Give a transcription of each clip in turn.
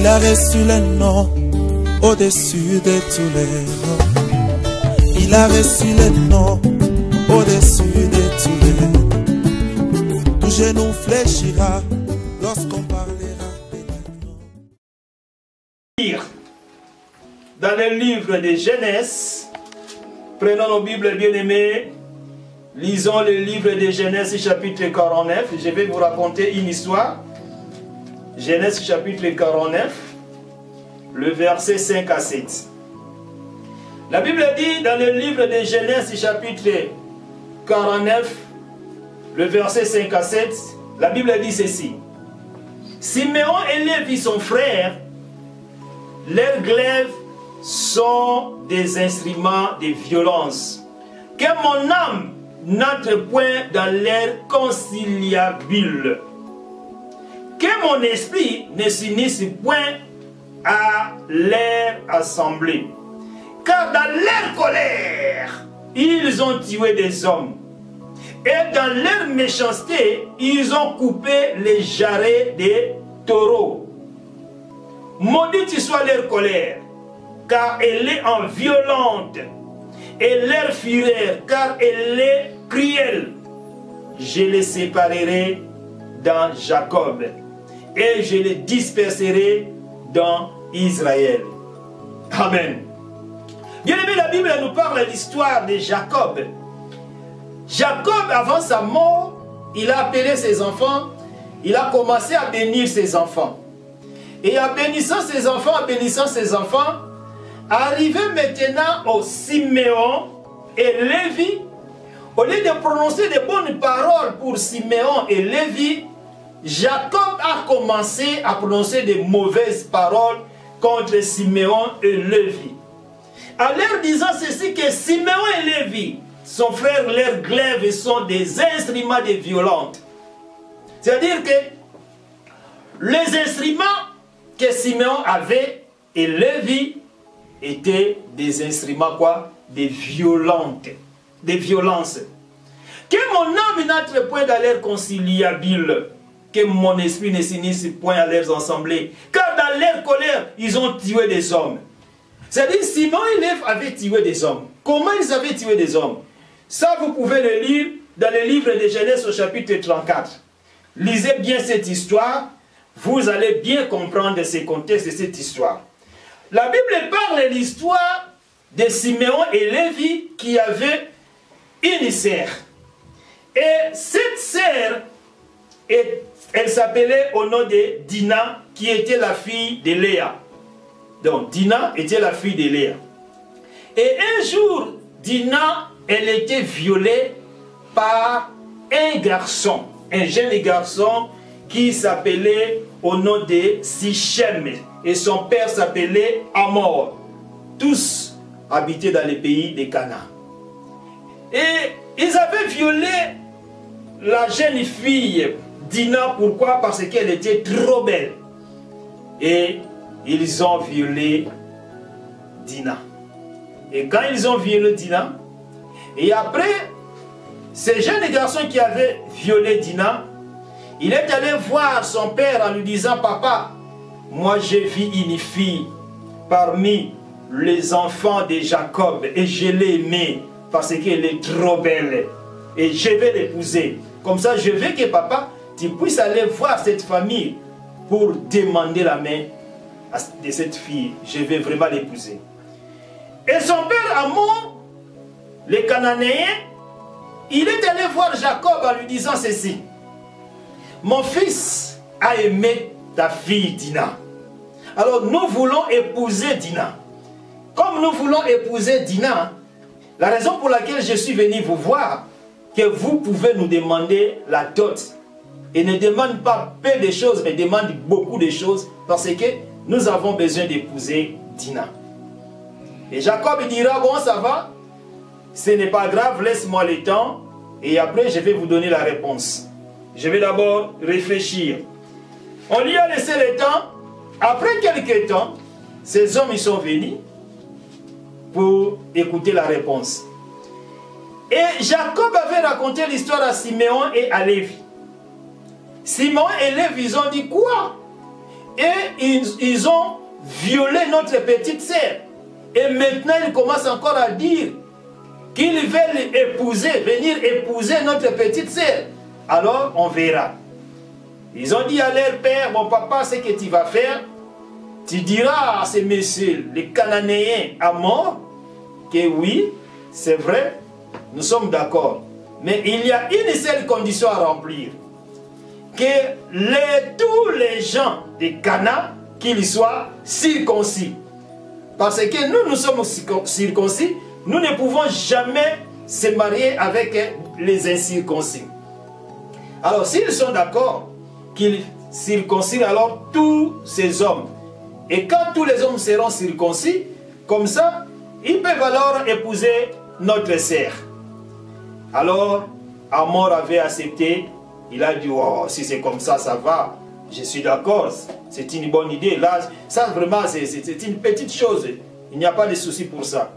Il a reçu le nom au-dessus de tous les noms. Il a reçu le nom au-dessus de tous les noms. Tout genou fléchira lorsqu'on parlera de nom. Dans le livre de Genèse, prenons nos Bibles bien-aimées, lisons le livre de Genèse chapitre 49. Je vais vous raconter une histoire. Genèse chapitre 49, le verset 5 à 7. La Bible dit dans le livre de Genèse chapitre 49, le verset 5 à 7, la Bible dit ceci. Siméon et Lévi, son frère, leurs glaives sont des instruments de violence. Que mon âme n'entre point dans l'air conciliabule. Que mon esprit ne s'unisse point à leur assemblée. Car dans leur colère, ils ont tué des hommes. Et dans leur méchanceté, ils ont coupé les jarrets des taureaux. Maudite soit leur colère, car elle est en violente, et leur fureur, car elle est cruelle. Je les séparerai dans Jacob, et je les disperserai dans Israël. Amen. Bien aimé, la Bible nous parle de l'histoire de Jacob. Jacob, avant sa mort, il a appelé ses enfants, il a commencé à bénir ses enfants. Et en bénissant ses enfants, arrivé maintenant au Siméon et Lévi, au lieu de prononcer de bonnes paroles pour Siméon et Lévi, Jacob a commencé à prononcer de mauvaises paroles contre Siméon et Lévi. En leur disant ceci, que Siméon et Lévi, son frère, leurs glaives sont des instruments de violence. C'est-à-dire que les instruments que Siméon avait et Lévi étaient des instruments quoi? Des violences. Que mon âme n'entre point dans l'air conciliabile, que mon esprit ne s'unisse point à leurs assemblées, car dans leur colère, ils ont tué des hommes. C'est-à-dire, Siméon et Lévi avaient tué des hommes. Comment ils avaient tué des hommes? Ça, vous pouvez le lire dans le livre de Genèse au chapitre 34. Lisez bien cette histoire, vous allez bien comprendre ce contexte de cette histoire. La Bible parle de l'histoire de Siméon et Lévi qui avaient une sœur. Et cette sœur, elle s'appelait au nom de Dina, qui était la fille de Léa. Donc, Dina était la fille de Léa. Et un jour, Dina, elle était violée par un garçon, un jeune garçon qui s'appelait au nom de Sichem. Et son père s'appelait Amor. Tous habitaient dans les pays de Canaan. Et ils avaient violé la jeune fille Dina. Pourquoi? Parce qu'elle était trop belle. Et ils ont violé Dina. Et quand ils ont violé Dina, et après, ce jeune garçon qui avait violé Dina, il est allé voir son père en lui disant, « Papa, moi j'ai vu une fille parmi les enfants de Jacob et je l'ai aimée parce qu'elle est trop belle et je vais l'épouser. Comme ça, je veux que papa, tu puisses aller voir cette famille pour demander la main de cette fille. Je vais vraiment l'épouser. » Et son père Amon, le Cananéen, il est allé voir Jacob en lui disant ceci. « Mon fils a aimé ta fille Dina. Alors nous voulons épouser Dina. Comme nous voulons épouser Dina, la raison pour laquelle je suis venu vous voir, que vous pouvez nous demander la dot. Et ne demande pas peu de choses, mais demande beaucoup de choses, parce que nous avons besoin d'épouser Dina. » Et Jacob dira, « Bon, ça va, ce n'est pas grave, laisse-moi le temps, et après je vais vous donner la réponse. Je vais d'abord réfléchir. » On lui a laissé le temps. Après quelques temps, ces hommes ils sont venus pour écouter la réponse. Et Jacob avait raconté l'histoire à Siméon et à Lévi. Siméon et Lévi, ils ont dit quoi? Et ils ont violé notre petite sœur. Et maintenant, ils commencent encore à dire qu'ils veulent venir épouser notre petite sœur. Alors, on verra. Ils ont dit à leur père, mon papa, ce que tu vas faire, tu diras à ces messieurs, les Cananéens à mort, que oui, c'est vrai, nous sommes d'accord. Mais il y a une seule condition à remplir. Que tous les gens de Cana, qu'ils soient circoncis. Parce que nous sommes circoncis, nous ne pouvons jamais se marier avec les incirconcis. Alors, s'ils sont d'accord qu'ils circoncisent alors tous ces hommes, et quand tous les hommes seront circoncis, comme ça, ils peuvent alors épouser notre sœur. Alors, Amor avait accepté, il a dit, oh, si c'est comme ça, ça va, je suis d'accord, c'est une bonne idée. Là, ça vraiment, c'est une petite chose, il n'y a pas de souci pour ça.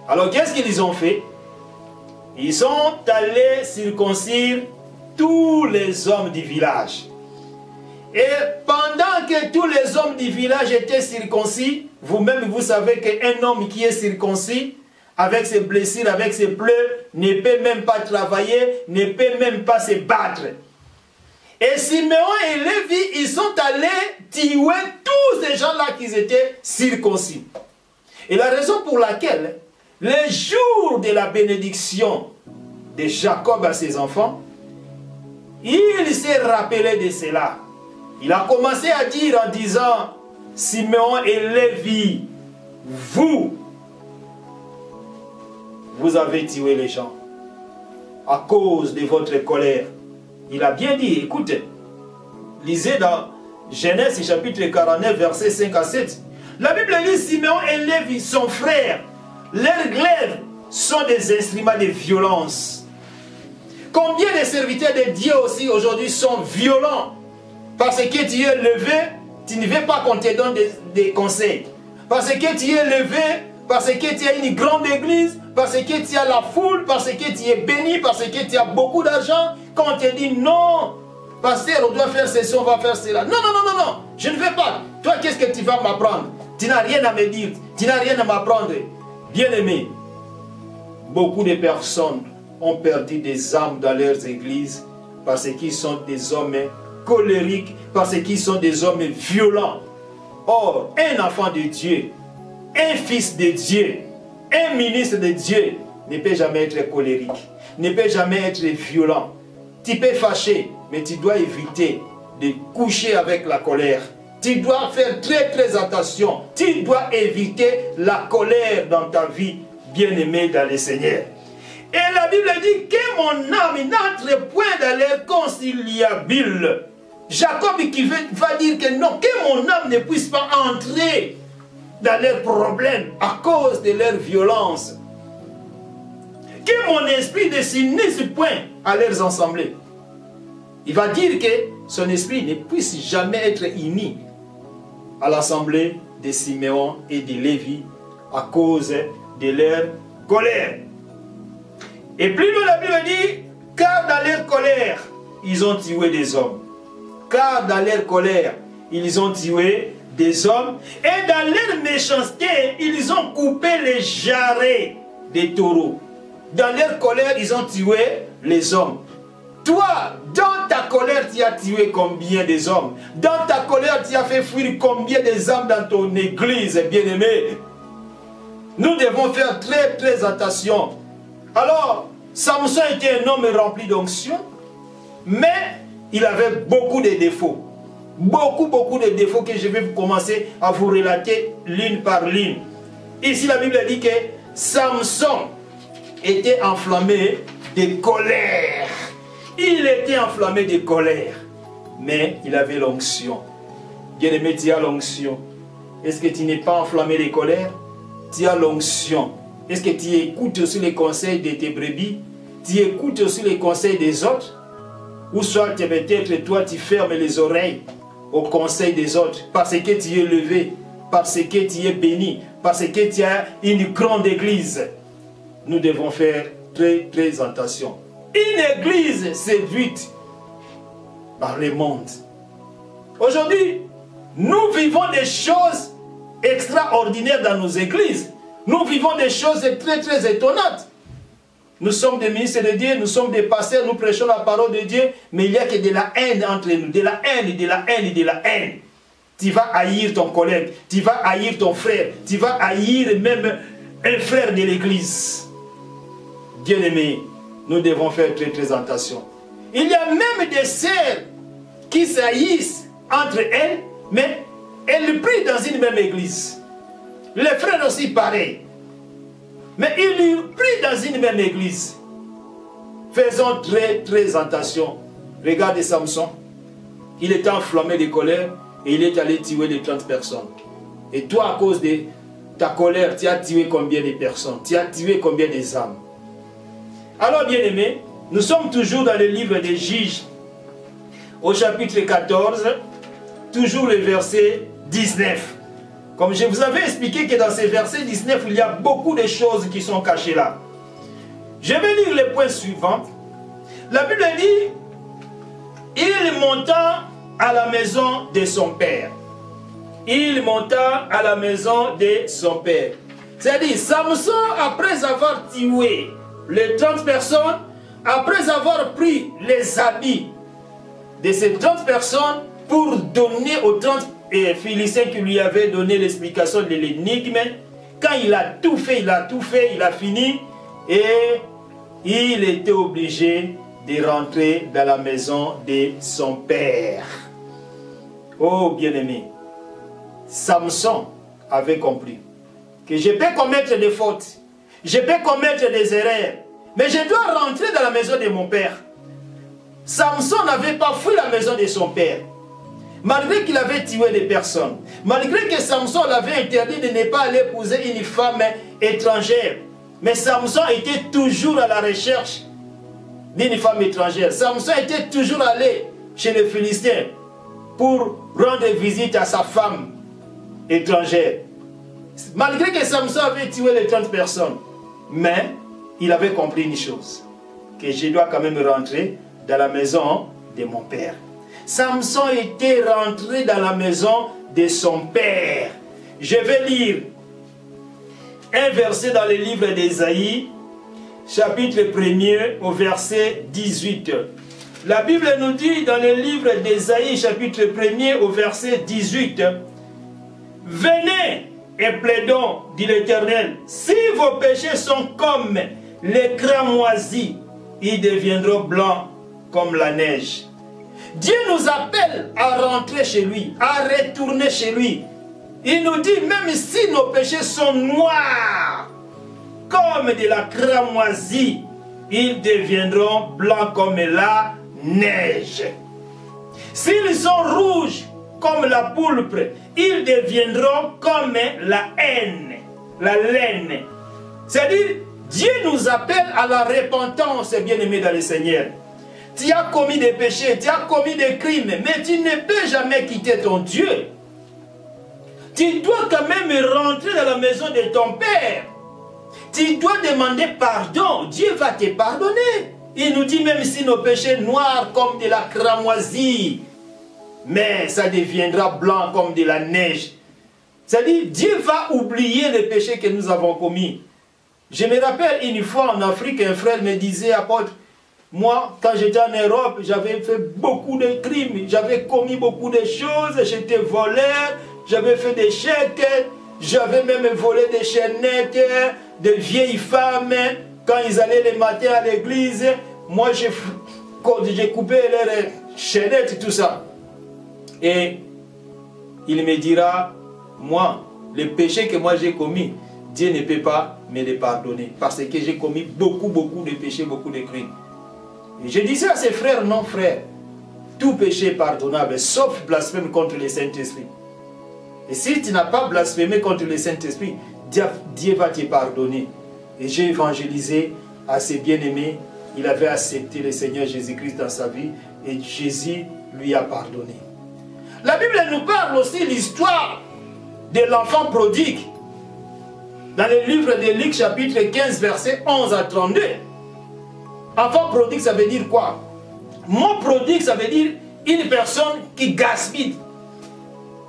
Alors, qu'est-ce qu'ils ont fait? Ils sont allés circoncire tous les hommes du village. Et pendant que tous les hommes du village étaient circoncis, vous-même vous savez qu'un homme qui est circoncis, avec ses blessures, avec ses pleurs, ne peut même pas travailler, ne peut même pas se battre. Et Siméon et Lévi, ils sont allés tuer tous ces gens-là qui étaient circoncis. Et la raison pour laquelle, le jour de la bénédiction de Jacob à ses enfants, il s'est rappelé de cela. Il a commencé à dire en disant, Siméon et Lévi, vous avez tué les gens à cause de votre colère. Il a bien dit, écoutez, lisez dans Genèse chapitre 49, versets 5 à 7. La Bible dit, Siméon et Lévi, son frère, leurs glaives sont des instruments de violence. Combien de serviteurs de Dieu aussi aujourd'hui sont violents? Parce que tu es levé, tu ne veux pas qu'on te donne des conseils. Parce que tu es levé, parce que tu as une grande église, parce que tu as la foule, parce que tu es béni, parce que tu as beaucoup d'argent. Quand on te dit non, pasteur, on doit faire ceci, on va faire cela. Non, non, non, non, non, je ne veux pas. Toi, qu'est-ce que tu vas m'apprendre? Tu n'as rien à me dire, tu n'as rien à m'apprendre. Bien-aimé, beaucoup de personnes ont perdu des âmes dans leurs églises parce qu'ils sont des hommes colériques, parce qu'ils sont des hommes violents. Or, un enfant de Dieu, un fils de Dieu, un ministre de Dieu ne peut jamais être colérique, ne peut jamais être violent. Tu peux fâcher, mais tu dois éviter de coucher avec la colère. Tu dois faire très très attention. Tu dois éviter la colère dans ta vie, bien-aimé dans le Seigneur. Et la Bible dit que mon âme n'entre point dans l'air conciliable. Jacob qui va dire que non, que mon âme ne puisse pas entrer dans leurs problèmes à cause de leur violence. Que mon esprit ne s'unisse point à leurs assemblées. Il va dire que son esprit ne puisse jamais être uni à l'assemblée de Siméon et de Lévi à cause de leur colère. Et plus loin, la Bible dit, car dans leur colère, ils ont tué des hommes. Car dans leur colère, ils ont tué des hommes. Et dans leur méchanceté, ils ont coupé les jarrets des taureaux. Dans leur colère, ils ont tué les hommes. Toi, dans ta colère, tu as tué combien des hommes? Dans ta colère, tu as fait fuir combien des âmes dans ton église, bien-aimé? Nous devons faire très très attention. Alors, Samson était un homme rempli d'onction, mais il avait beaucoup de défauts. Beaucoup de défauts que je vais commencer à vous relater l'une par l'une. Ici, la Bible dit que Samson était enflammé de colère. Il était enflammé de colère, mais il avait l'onction. Bien-aimé, tu as l'onction. Est-ce que tu n'es pas enflammé de colère? Tu as l'onction. Est-ce que tu écoutes aussi les conseils de tes brebis? Tu écoutes aussi les conseils des autres? Ou soit peut-être toi tu fermes les oreilles aux conseils des autres parce que tu es levé, parce que tu es béni, parce que tu as une grande église. Nous devons faire très très attention. Une église séduite par le monde. Aujourd'hui, Nous vivons des choses extraordinaires dans nos églises. Nous vivons des choses très très étonnantes. Nous sommes des ministres de Dieu, nous sommes des pasteurs, nous prêchons la parole de Dieu, mais il n'y a que de la haine entre nous, de la haine, de la haine, de la haine. Tu vas haïr ton collègue, tu vas haïr ton frère, tu vas haïr même un frère de l'église. Bien-aimés, nous devons faire très très attention. Il y a même des sœurs qui s'haïssent entre elles, mais elles prient dans une même église. Les frères aussi pareil. Mais ils prient dans une même église. Faisons très très attention. Regardez Samson. Il était enflammé de colère et il est allé tuer les 30 personnes. Et toi, à cause de ta colère, tu as tué combien de personnes? Tu as tué combien des âmes? Alors, bien-aimés, nous sommes toujours dans le livre des Juges, au chapitre 14, toujours le verset 19. Comme je vous avais expliqué que dans ces versets 19, il y a beaucoup de choses qui sont cachées là. Je vais lire le point suivant. La Bible dit, il monta à la maison de son père. Il monta à la maison de son père. C'est-à-dire, Samson, après avoir tué les 30 personnes, après avoir pris les habits de ces 30 personnes pour donner aux 30 Philistins qui lui avaient donné l'explication de l'énigme, quand il a tout fait, il a fini, et il était obligé de rentrer dans la maison de son père. Oh bien-aimé, Samson avait compris que je peux commettre des fautes, je peux commettre des erreurs, mais je dois rentrer dans la maison de mon père. Samson n'avait pas fui la maison de son père. Malgré qu'il avait tué des personnes, malgré que Samson l'avait interdit de ne pas aller épouser une femme étrangère, mais Samson était toujours à la recherche d'une femme étrangère. Samson était toujours allé chez les Philistins pour rendre visite à sa femme étrangère. Malgré que Samson avait tué les 30 personnes, mais il avait compris une chose, que je dois quand même rentrer dans la maison de mon père. Samson était rentré dans la maison de son père. Je vais lire un verset dans le livre d'Ésaïe, chapitre 1er, au verset 18. La Bible nous dit dans le livre d'Ésaïe, chapitre 1er, au verset 18, « Venez et plaidons, dit l'Éternel, si vos péchés sont comme les cramoisis, ils deviendront blancs comme la neige. » Dieu nous appelle à rentrer chez lui, à retourner chez lui. Il nous dit, même si nos péchés sont noirs, comme de la cramoisie, ils deviendront blancs comme la neige. S'ils sont rouges comme la pourpre, ils deviendront comme la haine, la laine. C'est-à-dire, Dieu nous appelle à la repentance, bien-aimés dans le Seigneur. Tu as commis des péchés, tu as commis des crimes, mais tu ne peux jamais quitter ton Dieu. Tu dois quand même rentrer dans la maison de ton Père. Tu dois demander pardon. Dieu va te pardonner. Il nous dit même si nos péchés noirs comme de la cramoisie, mais ça deviendra blanc comme de la neige. C'est-à-dire, Dieu va oublier les péchés que nous avons commis. Je me rappelle une fois en Afrique, un frère me disait, apôtre, moi, quand j'étais en Europe, j'avais fait beaucoup de crimes, j'avais commis beaucoup de choses, j'étais voleur, j'avais fait des chèques, j'avais même volé des chaînettes, de vieilles femmes, quand ils allaient le matin à l'église, moi j'ai coupé leurs chaînettes, tout ça. Et il me dira, moi, le péché que moi j'ai commis, Dieu ne peut pas me les pardonner, parce que j'ai commis beaucoup de péchés, beaucoup de crimes. Et je disais à ses frères, non frère, tout péché est pardonnable, sauf blasphème contre le Saint-Esprit. Et si tu n'as pas blasphémé contre le Saint-Esprit, Dieu va te pardonner. Et j'ai évangélisé à ses bien-aimés, il avait accepté le Seigneur Jésus-Christ dans sa vie, et Jésus lui a pardonné. La Bible nous parle aussi de l'histoire de l'enfant prodigue. Dans le livre de Luc, chapitre 15, versets 11 à 32. Enfant prodigue, ça veut dire quoi? Mot prodigue, ça veut dire une personne qui gaspille.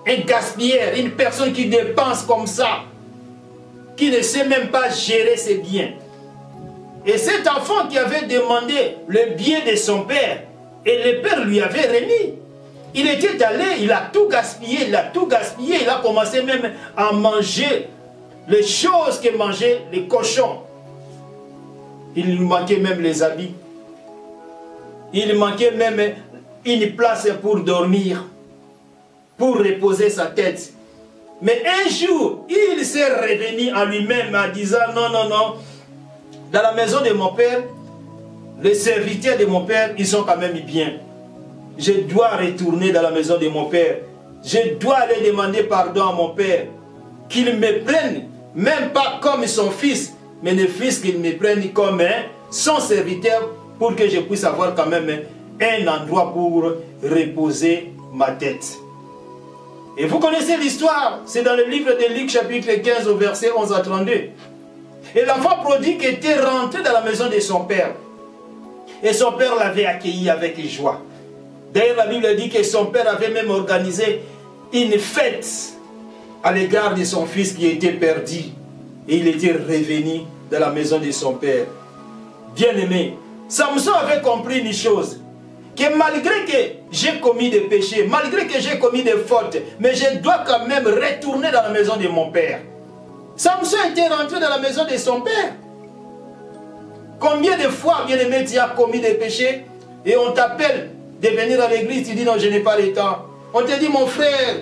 un gaspilleur, une personne qui dépense comme ça, qui ne sait même pas gérer ses biens. Et cet enfant qui avait demandé le bien de son père, et le père lui avait remis. Il était allé, il a tout gaspillé, il a commencé même à manger les choses que mangeaient les cochons. Il lui manquait même les habits. Il manquait même une place pour dormir, pour reposer sa tête. Mais un jour, il s'est revenu en lui-même en disant, non, non, non, dans la maison de mon père, les serviteurs de mon père, ils sont quand même bien. Je dois retourner dans la maison de mon père. Je dois aller demander pardon à mon père. Qu'il me prenne, même pas comme son fils, mais le fils qu'il me prenne comme son serviteur, pour que je puisse avoir quand même un endroit pour reposer ma tête. Et vous connaissez l'histoire, c'est dans le livre de Luc chapitre 15 au verset 11 à 32. Et l'enfant prodigue était rentré dans la maison de son père. Et son père l'avait accueilli avec joie. D'ailleurs, la Bible dit que son père avait même organisé une fête à l'égard de son fils qui était perdu. Et il était revenu dans la maison de son père. Bien-aimé, Samson avait compris une chose. Que malgré que j'ai commis des péchés, malgré que j'ai commis des fautes, mais je dois quand même retourner dans la maison de mon père. Samson était rentré dans la maison de son père. Combien de fois, bien-aimé, tu as commis des péchés et on t'appelle de venir à l'église, tu dis non, je n'ai pas le temps. On te dit, mon frère,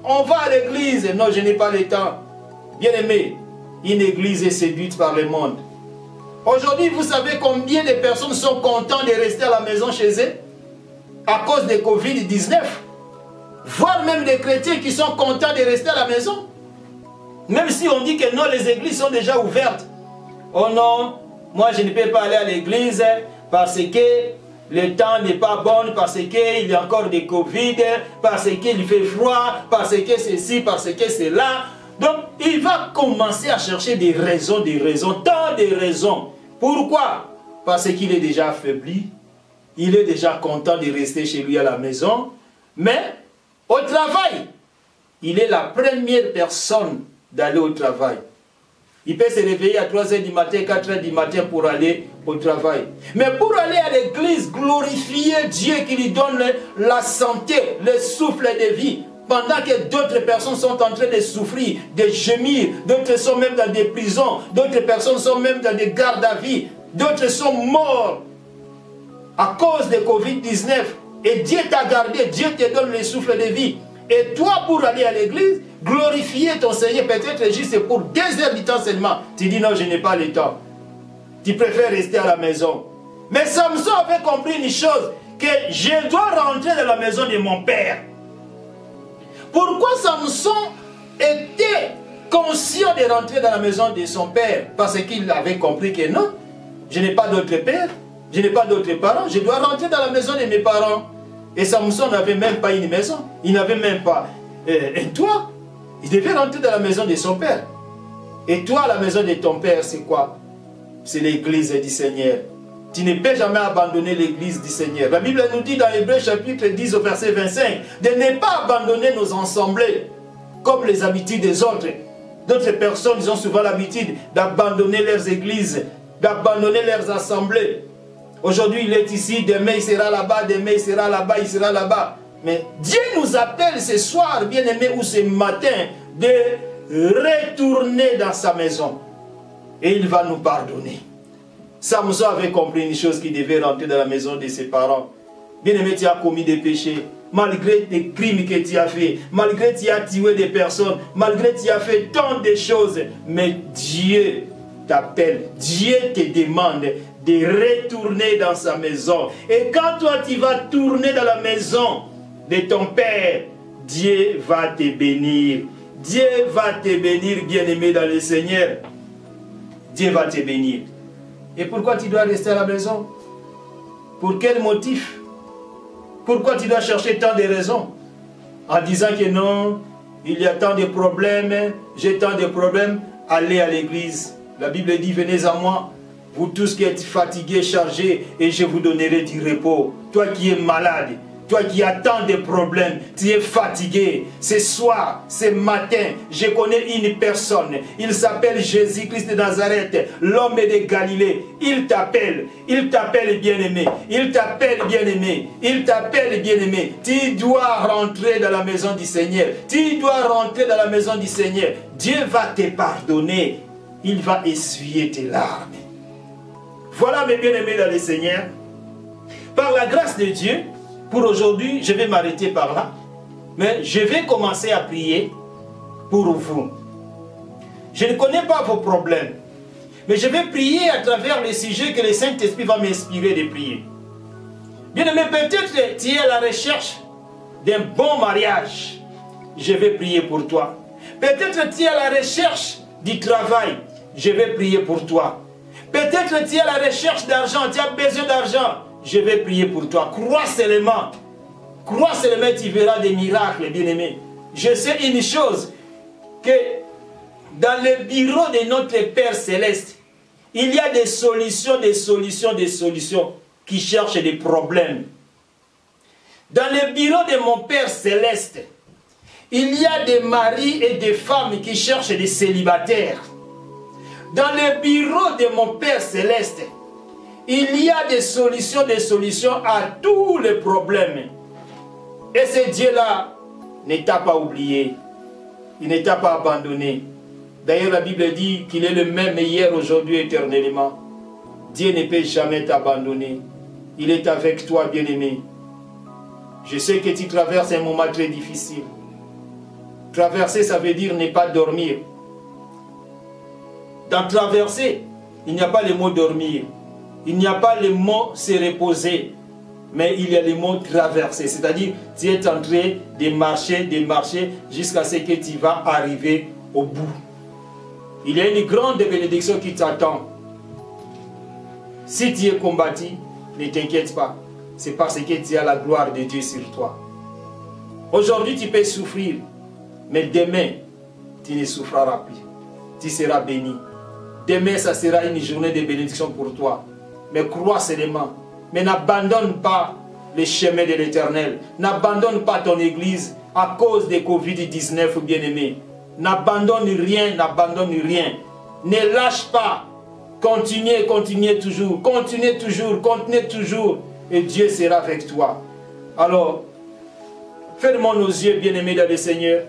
on va à l'église. Non, je n'ai pas le temps. Bien-aimé, une église est séduite par le monde. Aujourd'hui, vous savez combien de personnes sont contentes de rester à la maison chez eux à cause de Covid-19. Voire même des chrétiens qui sont contents de rester à la maison. Même si on dit que non, les églises sont déjà ouvertes. Oh non, moi je ne peux pas aller à l'église parce que le temps n'est pas bon, parce qu'il y a encore des Covid, parce qu'il fait froid, parce que ceci, parce que cela. Donc, il va commencer à chercher des raisons, tant de raisons. Pourquoi? Parce qu'il est déjà affaibli, il est déjà content de rester chez lui à la maison, mais au travail, il est la première personne d'aller au travail. Il peut se réveiller à 3 h du matin, 4 h du matin pour aller au travail. Mais pour aller à l'église, glorifier Dieu qui lui donne la santé, le souffle de vie, pendant que d'autres personnes sont en train de souffrir, de gémir, d'autres sont même dans des prisons, d'autres personnes sont même dans des gardes à vie, d'autres sont morts à cause de Covid-19. Et Dieu t'a gardé, Dieu te donne le souffle de vie. Et toi, pour aller à l'église, glorifier ton Seigneur, peut-être juste pour 2 heures du temps seulement. Tu dis non, je n'ai pas le temps. Tu préfères rester à la maison. Mais Samson avait compris une chose, que je dois rentrer dans la maison de mon père. Pourquoi Samson était conscient de rentrer dans la maison de son père? Parce qu'il avait compris que non, je n'ai pas d'autre père, je n'ai pas d'autres parents, je dois rentrer dans la maison de mes parents. Et Samson n'avait même pas une maison, il n'avait même pas un toit. Il devait rentrer dans la maison de son père. Et toi, la maison de ton père, c'est quoi? C'est l'église du Seigneur. Tu ne peux jamais abandonner l'église du Seigneur. La Bible nous dit dans Hébreux chapitre 10 au verset 25 de ne pas abandonner nos assemblées comme les habitudes des autres. D'autres personnes, ils ont souvent l'habitude d'abandonner leurs églises, d'abandonner leurs assemblées. Aujourd'hui, il est ici, demain il sera là-bas, demain il sera là-bas, il sera là-bas. Mais Dieu nous appelle ce soir, bien-aimés, ou ce matin, de retourner dans sa maison. Et il va nous pardonner. Samson avait compris une chose, qu'il devait rentrer dans la maison de ses parents. Bien-aimé, tu as commis des péchés. Malgré les crimes que tu as fait, malgré que tu as tué des personnes, malgré que tu as fait tant de choses, mais Dieu t'appelle, Dieu te demande de retourner dans sa maison. Et quand toi tu vas tourner dans la maison de ton Père, Dieu va te bénir. Dieu va te bénir, bien-aimé dans le Seigneur. Dieu va te bénir. Et pourquoi tu dois rester à la maison? Pour quel motif? Pourquoi tu dois chercher tant de raisons? En disant que non, il y a tant de problèmes, j'ai tant de problèmes, allez à l'église. La Bible dit, venez à moi, vous tous qui êtes fatigués, chargés, et je vous donnerai du repos. Toi qui es malade, Toi qui as tant de problèmes, tu es fatigué. Ce soir, ce matin, je connais une personne. Il s'appelle Jésus-Christ de Nazareth, l'homme de Galilée. Il t'appelle bien-aimé. Il t'appelle bien-aimé. Il t'appelle bien-aimé. Tu dois rentrer dans la maison du Seigneur. Tu dois rentrer dans la maison du Seigneur. Dieu va te pardonner. Il va essuyer tes larmes. Voilà mes bien-aimés dans le Seigneur. Par la grâce de Dieu, pour aujourd'hui, je vais m'arrêter par là. Mais je vais commencer à prier pour vous. Je ne connais pas vos problèmes. Mais je vais prier à travers les sujets que le Saint-Esprit va m'inspirer de prier. Bien-aimé, peut-être tu es à la recherche d'un bon mariage. Je vais prier pour toi. Peut-être tu es à la recherche du travail. Je vais prier pour toi. Peut-être tu es à la recherche d'argent. Tu as besoin d'argent. Je vais prier pour toi. Crois seulement. Crois seulement, tu verras des miracles, bien-aimé. Je sais une chose, que dans le bureau de notre Père Céleste, il y a des solutions qui cherchent des problèmes. Dans le bureau de mon Père Céleste, il y a des maris et des femmes qui cherchent des célibataires. Dans le bureau de mon Père Céleste, il y a des solutions à tous les problèmes. Et ce Dieu-là ne t'a pas oublié. Il ne t'a pas abandonné. D'ailleurs, la Bible dit qu'il est le même hier, aujourd'hui, éternellement. Dieu ne peut jamais t'abandonner. Il est avec toi, bien-aimé. Je sais que tu traverses un moment très difficile. Traverser, ça veut dire ne pas dormir. Dans traverser, il n'y a pas le mot dormir. Il n'y a pas le mot se reposer. Mais il y a le mot traverser. C'est-à-dire, tu es en train de marcher jusqu'à ce que tu vas arriver au bout. Il y a une grande bénédiction qui t'attend. Si tu es combattu, ne t'inquiète pas. C'est parce que tu as la gloire de Dieu sur toi. Aujourd'hui, tu peux souffrir. Mais demain, tu ne souffriras plus. Tu seras béni. Demain, ça sera une journée de bénédiction pour toi. Mais crois seulement. Mais n'abandonne pas les chemins de l'Éternel. N'abandonne pas ton église à cause de Covid-19, bien-aimé. N'abandonne rien, n'abandonne rien. Ne lâche pas. Continuez toujours. Continuez toujours. Et Dieu sera avec toi. Alors, fermons nos yeux, bien-aimés dans le Seigneur.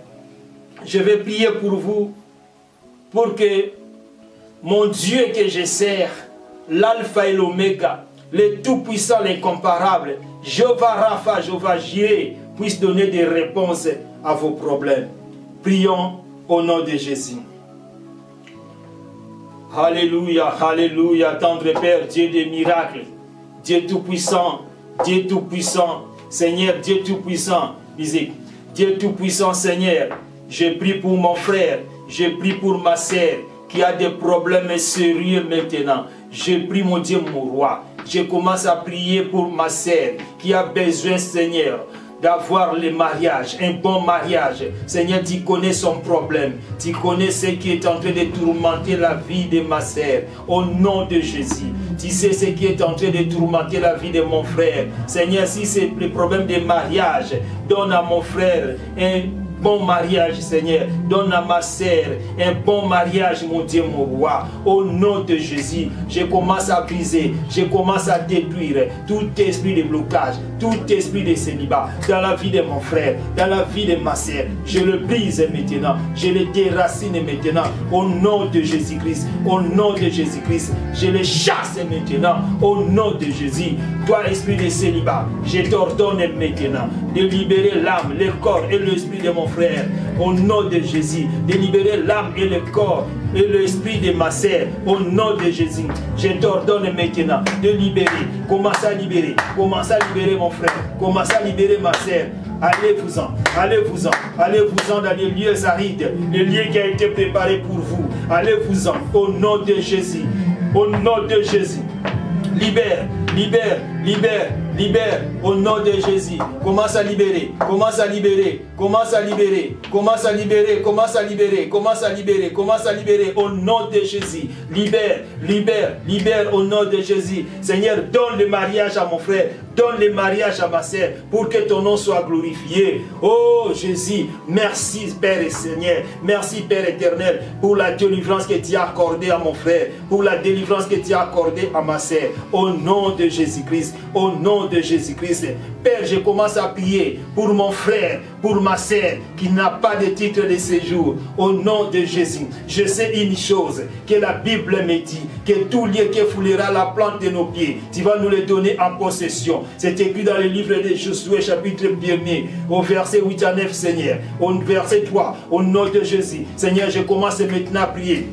Je vais prier pour vous, pour que mon Dieu que je sers, l'alpha et l'oméga, le tout-puissant, l'incomparable, Jéhovah Rapha, Jéhovah Jireh, puisse donner des réponses à vos problèmes. Prions au nom de Jésus. Alléluia, alléluia, tendre Père, Dieu des miracles, Dieu tout-puissant, Seigneur, Dieu tout-puissant, musique, Dieu tout-puissant, Seigneur, je prie pour mon frère, je prie pour ma sœur, qui a des problèmes sérieux maintenant. Je prie, mon Dieu, mon roi. Je commence à prier pour ma sœur qui a besoin, Seigneur, d'avoir le mariage, un bon mariage. Seigneur, tu connais son problème. Tu connais ce qui est en train de tourmenter la vie de ma sœur. Au nom de Jésus. Tu sais ce qui est en train de tourmenter la vie de mon frère. Seigneur, si c'est le problème de mariage, donne à mon frère un bon mariage, Seigneur. Donne à ma sœur un bon mariage, mon Dieu, mon roi. Au nom de Jésus, je commence à briser, je commence à détruire tout esprit de blocage, tout esprit de célibat dans la vie de mon frère, dans la vie de ma sœur. Je le brise maintenant, je le déracine maintenant. Au nom de Jésus-Christ, au nom de Jésus-Christ, je le chasse maintenant. Au nom de Jésus, toi, esprit de célibat, je t'ordonne maintenant de libérer l'âme, le corps et l'esprit de mon frère, au nom de Jésus, de libérer l'âme et le corps et l'esprit de ma sœur, au nom de Jésus. Je t'ordonne maintenant de libérer. Commence à libérer mon frère, commence à libérer ma sœur. Allez-vous-en, allez-vous-en, allez-vous-en dans les lieux arides, les lieux qui ont été préparés pour vous. Allez-vous-en, au nom de Jésus, au nom de Jésus. Libère, libère, libère, libère au nom de Jésus. Commence à libérer, commence à libérer, commence à libérer, commence à libérer, commence à libérer, commence à libérer, commence à libérer au nom de Jésus. Libère, libère, libère au nom de Jésus. Seigneur, donne le mariage à mon frère, donne le mariage à ma sœur pour que ton nom soit glorifié. Oh Jésus, merci Père et Seigneur, merci Père éternel pour la délivrance que tu as accordée à mon frère, pour la délivrance que tu as accordée à ma sœur. Au nom de Jésus-Christ, au nom de Jésus-Christ. Père, je commence à prier pour mon frère, pour ma sœur qui n'a pas de titre de séjour. Au nom de Jésus, je sais une chose que la Bible me dit, que tout lieu qui foulera la plante de nos pieds, tu vas nous le donner en possession. C'est écrit dans le livre de Josué, chapitre 1er, au verset 8 à 9, Seigneur. Au verset 3, au nom de Jésus. Seigneur, je commence maintenant à prier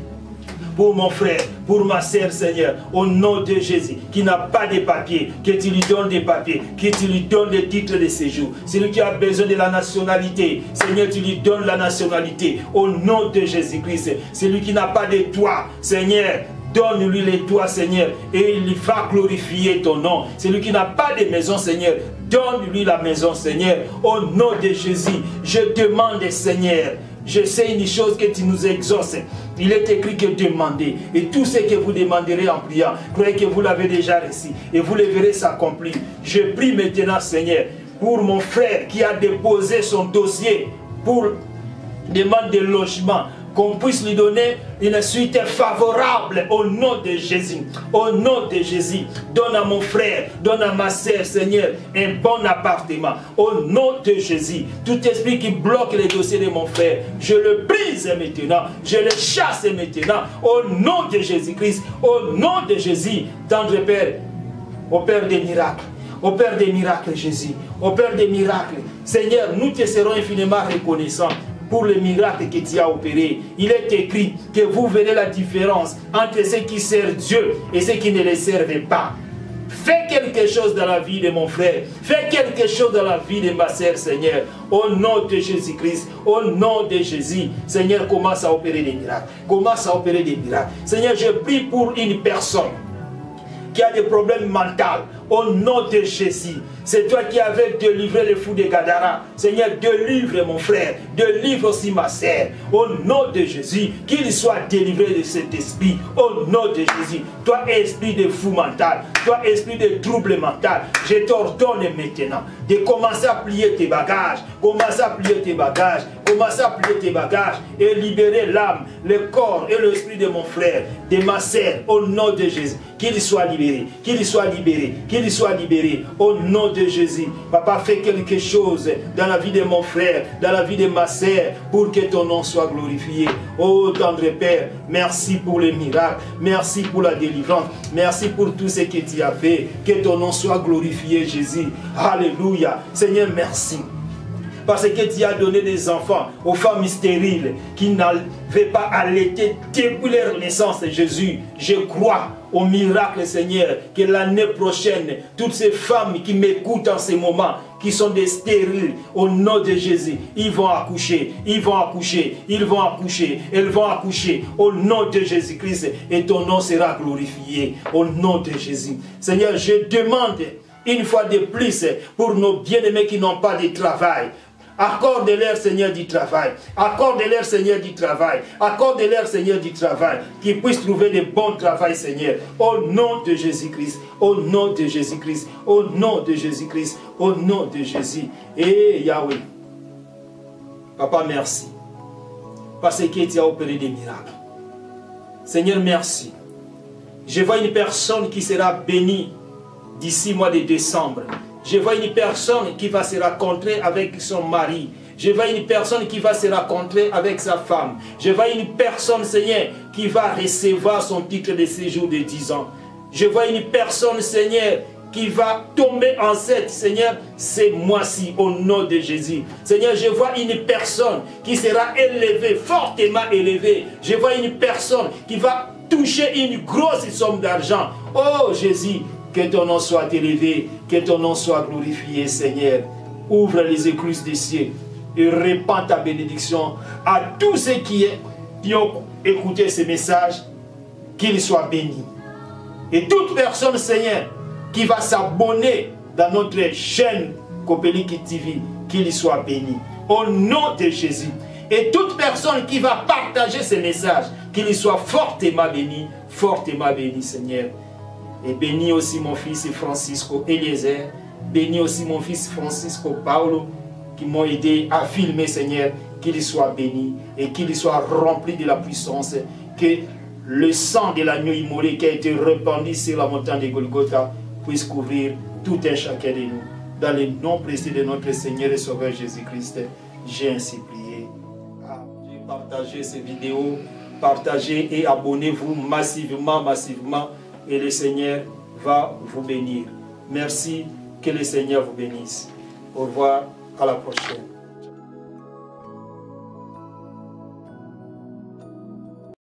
pour mon frère, pour ma sœur, Seigneur, au nom de Jésus, qui n'a pas de papiers, que tu lui donnes des papiers, que tu lui donnes des titres de séjour. Celui qui a besoin de la nationalité, Seigneur, tu lui donnes la nationalité, au nom de Jésus-Christ. Celui qui n'a pas de toit, Seigneur, donne-lui les toits, Seigneur, et il va glorifier ton nom. Celui qui n'a pas de maison, Seigneur, donne-lui la maison, Seigneur, au nom de Jésus. Je demande, Seigneur, je sais une chose que tu nous exauces. Il est écrit que demandez. Et tout ce que vous demanderez en priant, croyez que vous l'avez déjà reçu. Et vous le verrez s'accomplir. Je prie maintenant, Seigneur, pour mon frère qui a déposé son dossier pour demande de logement, qu'on puisse lui donner une suite favorable au nom de Jésus. Au nom de Jésus, donne à mon frère, donne à ma sœur, Seigneur, un bon appartement. Au nom de Jésus, tout esprit qui bloque les dossiers de mon frère, je le brise maintenant, je le chasse maintenant. Au nom de Jésus-Christ, au nom de Jésus, tendre Père, au Père des miracles. Au Père des miracles, Jésus, au Père des miracles. Seigneur, nous te serons infiniment reconnaissants pour les miracles que tu as opérés. Il est écrit que vous verrez la différence entre ceux qui servent Dieu et ceux qui ne les servent pas. Fais quelque chose dans la vie de mon frère. Fais quelque chose dans la vie de ma sœur, Seigneur. Au nom de Jésus-Christ, au nom de Jésus, Seigneur, commence à opérer des miracles. Commence à opérer des miracles. Seigneur, je prie pour une personne qui a des problèmes mentaux. Au nom de Jésus, c'est toi qui avais délivré les fous de Gadara. Seigneur, délivre mon frère, délivre aussi ma sœur. Au nom de Jésus, qu'il soit délivré de cet esprit. Au nom de Jésus, toi esprit de fou mental, toi esprit de trouble mental, je t'ordonne maintenant de commencer à plier tes bagages, commencer à plier tes bagages, commencer à plier tes bagages et libérer l'âme, le corps et l'esprit de mon frère, de ma sœur, au nom de Jésus. Qu'il soit libéré, qu'il soit libéré, qu'il soit libéré, au nom de Jésus. Papa, fais quelque chose dans la vie de mon frère, dans la vie de ma sœur, pour que ton nom soit glorifié. Oh, tendre Père, merci pour les miracles, merci pour la délivrance, merci pour tout ce que tu as fait. Que ton nom soit glorifié, Jésus. Alléluia. Seigneur, merci. Parce que tu as donné des enfants aux femmes stériles qui n'avaient pas allaité depuis leur naissance, Jésus. Je crois au miracle, Seigneur, que l'année prochaine, toutes ces femmes qui m'écoutent en ce moment, qui sont des stériles, au nom de Jésus, ils vont accoucher, ils vont accoucher, ils vont accoucher, elles vont accoucher, au nom de Jésus-Christ, et ton nom sera glorifié, au nom de Jésus. Seigneur, je demande une fois de plus pour nos bien-aimés qui n'ont pas de travail. Accorde-leur, Seigneur, du travail. Accorde-leur, Seigneur, du travail. Accorde-leur, Seigneur, du travail. Qu'ils puissent trouver de bons travail, Seigneur. Au nom de Jésus-Christ. Au nom de Jésus-Christ. Au nom de Jésus-Christ. Au nom de Jésus. Et Yahweh. Papa, merci. Parce que tu as opéré des miracles. Seigneur, merci. Je vois une personne qui sera bénie d'ici mois de décembre. Je vois une personne qui va se rencontrer avec son mari. Je vois une personne qui va se rencontrer avec sa femme. Je vois une personne, Seigneur, qui va recevoir son titre de séjour de 10 ans. Je vois une personne, Seigneur, qui va tomber enceinte, Seigneur, ce mois-ci, au nom de Jésus. Seigneur, je vois une personne qui sera élevée, fortement élevée. Je vois une personne qui va toucher une grosse somme d'argent. Oh Jésus, que ton nom soit élevé, que ton nom soit glorifié, Seigneur. Ouvre les écluses des cieux et répands ta bénédiction à tous ceux qui ont écouté ce message, qu'ils soient bénis. Et toute personne, Seigneur, qui va s'abonner dans notre chaîne Kopeliki TV, qu'il soit béni. Au nom de Jésus. Et toute personne qui va partager ce message, qu'il soit fortement béni, Seigneur. Et bénis aussi mon fils Francisco Eliezer, bénis aussi mon fils Francisco Paulo, qui m'ont aidé à filmer, Seigneur, qu'il soit béni et qu'il soit rempli de la puissance, que le sang de l'agneau immolé qui a été répandu sur la montagne de Golgotha puisse couvrir tout un chacun de nous. Dans le nom précieux de notre Seigneur et Sauveur Jésus-Christ, j'ai ainsi prié. J'ai partagé ces vidéos, partagez et abonnez-vous massivement, et le Seigneur va vous bénir. Merci, que le Seigneur vous bénisse. Au revoir, à la prochaine.